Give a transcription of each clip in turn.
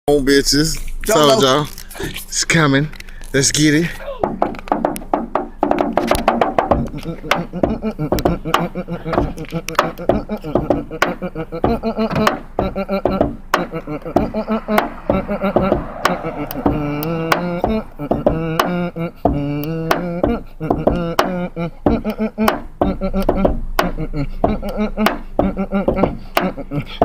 On bitches. Told y'all. It's coming. Let's get it.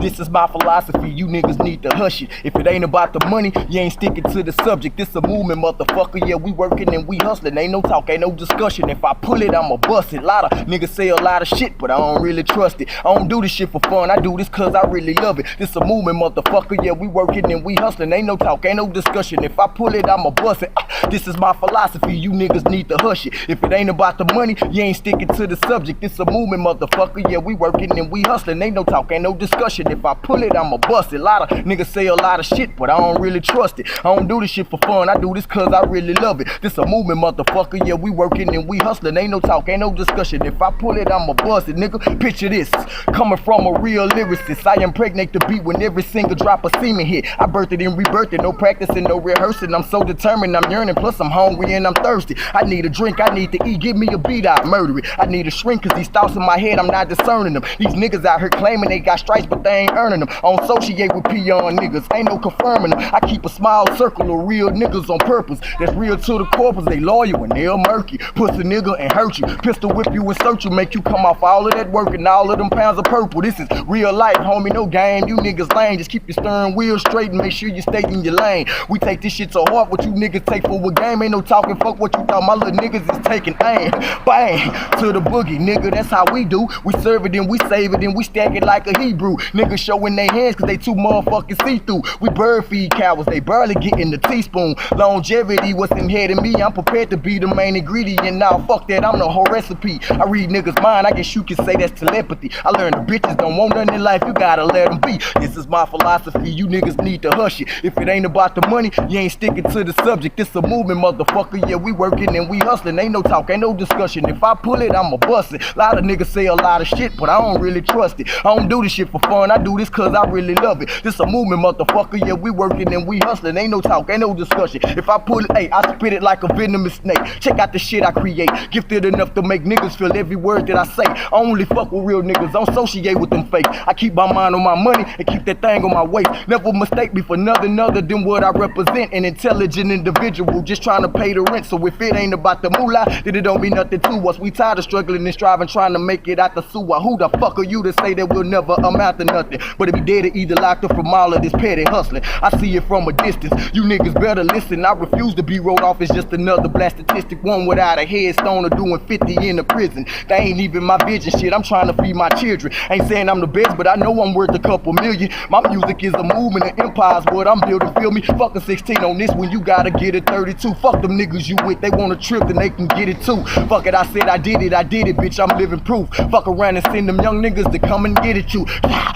This is my philosophy, you niggas need to hush it. If it ain't about the money, you ain't sticking to the subject. This a movement, motherfucker, yeah, we working and we hustling. Ain't no talk, ain't no discussion. If I pull it, I'ma bust it. Lot of niggas say a lot of shit, but I don't really trust it. I don't do this shit for fun, I do this cause I really love it. This a movement, motherfucker, yeah, we working and we hustling. Ain't no talk, ain't no discussion. If I pull it, I'ma bust it. This is my philosophy, you niggas need to hush it. If it ain't about the money, you ain't sticking to the subject. This a movement, motherfucker, yeah, we working and we hustling. Ain't no talk, ain't no discussion. If I pull it, I'ma bust it. Lot of niggas say a lot of shit, but I don't really trust it. I don't do this shit for fun, I do this cause I really love it. This a movement, motherfucker, yeah, we working and we hustling. Ain't no talk, ain't no discussion. If I pull it, I'ma bust it, nigga. Picture this, coming from a real lyricist. I impregnate the beat when every single drop of semen hit. I birthed it and rebirthed it, no practicing, no rehearsing. I'm so determined, I'm yearning, plus I'm hungry and I'm thirsty. I need a drink, I need to eat, give me a beat, I murder it. I need a shrink cause these thoughts in my head, I'm not discerning them. These niggas out here claiming they got stripes, but they ain't earning them. I don't associate with peon niggas, ain't no confirming them. I keep a small circle of real niggas on purpose. That's real to the corpus, they loyal and they'll murk you. Pussy nigga and hurt you, pistol whip you and search you, make you come off all of that work and all of them pounds of purple. This is real life, homie, no game. You niggas lame, just keep your steering wheel straight and make sure you stay in your lane. We take this shit to heart, what you niggas take for a game. Ain't no talking, fuck what you thought my little niggas is taking aim. Bang, to the boogie, nigga, that's how we do. We serve it and we save it and we stack it like a Hebrew. Niggas showing their hands cause they too motherfucking see-through. We bird feed cowards, they barely get in the teaspoon. Longevity, what's in head of me, I'm prepared to be the main ingredient. Now fuck that, I'm the whole recipe. I read niggas' mind, I guess you could say that's telepathy. I learned the bitches don't want nothing in life, you gotta let them be. This is my philosophy, you niggas need to hush it. If it ain't about the money, you ain't sticking to the subject. This a movement, motherfucker, yeah, we working and we hustling. Ain't no talk, ain't no discussion. If I pull it, I'ma bust it. Lot of niggas say a lot of shit, but I don't really trust it. I don't do this shit for fun, I do this cause I really love it. This a movement, motherfucker, yeah, we working and we hustling. Ain't no talk, ain't no discussion. If I pull it, hey, I spit it like a venomous snake. Check out the shit I create, gifted enough to make niggas feel every word that I say. I only fuck with real niggas, don't associate with them fake. I keep my mind on my money and keep that thing on my waist. Never mistake me for nothing other than what I represent. An intelligent individual just trying to pay the rent. So if it ain't about the moolah, then it don't mean nothing to us. We tired of struggling and striving, trying to make it out the sewer. Who the fuck are you to say that we'll never amount to nothing? But if be dead or either locked up from all of this petty hustling. I see it from a distance, you niggas better listen. I refuse to be wrote off as just another black statistic, one without a headstone or doing 50 in the prison. That ain't even my vision, shit, I'm trying to feed my children. Ain't saying I'm the best, but I know I'm worth a couple million. My music is a movement, an empire's what I'm building, feel me? Fuck a 16 on this when you gotta get a 32. Fuck them niggas you with, they want a trip then they can get it too. Fuck it, I said I did it, bitch, I'm living proof. Fuck around and send them young niggas to come and get at you.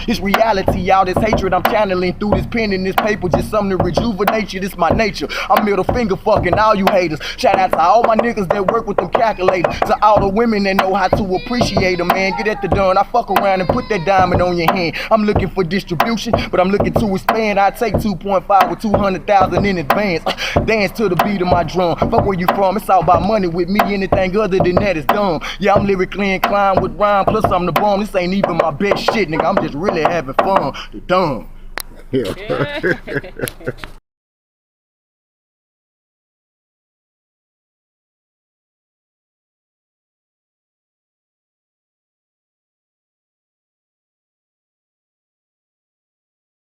It's reality, y'all, this hatred I'm channeling through this pen and this paper, just something to rejuvenate you, this my nature. I'm middle finger fucking all you haters. Shout out to all my niggas that work with them calculators. To all the women that know how to appreciate them, man. Get at the done, I fuck around and put that diamond on your hand. I'm looking for distribution, but I'm looking to expand. I take 2.5 with 200,000 in advance. Dance to the beat of my drum. Fuck where you from, it's all about money with me. Anything other than that is dumb. Yeah, I'm lyrically inclined with rhyme, plus I'm the bomb. This ain't even my best shit, nigga. I'm just really having fun. The dumb. Yeah.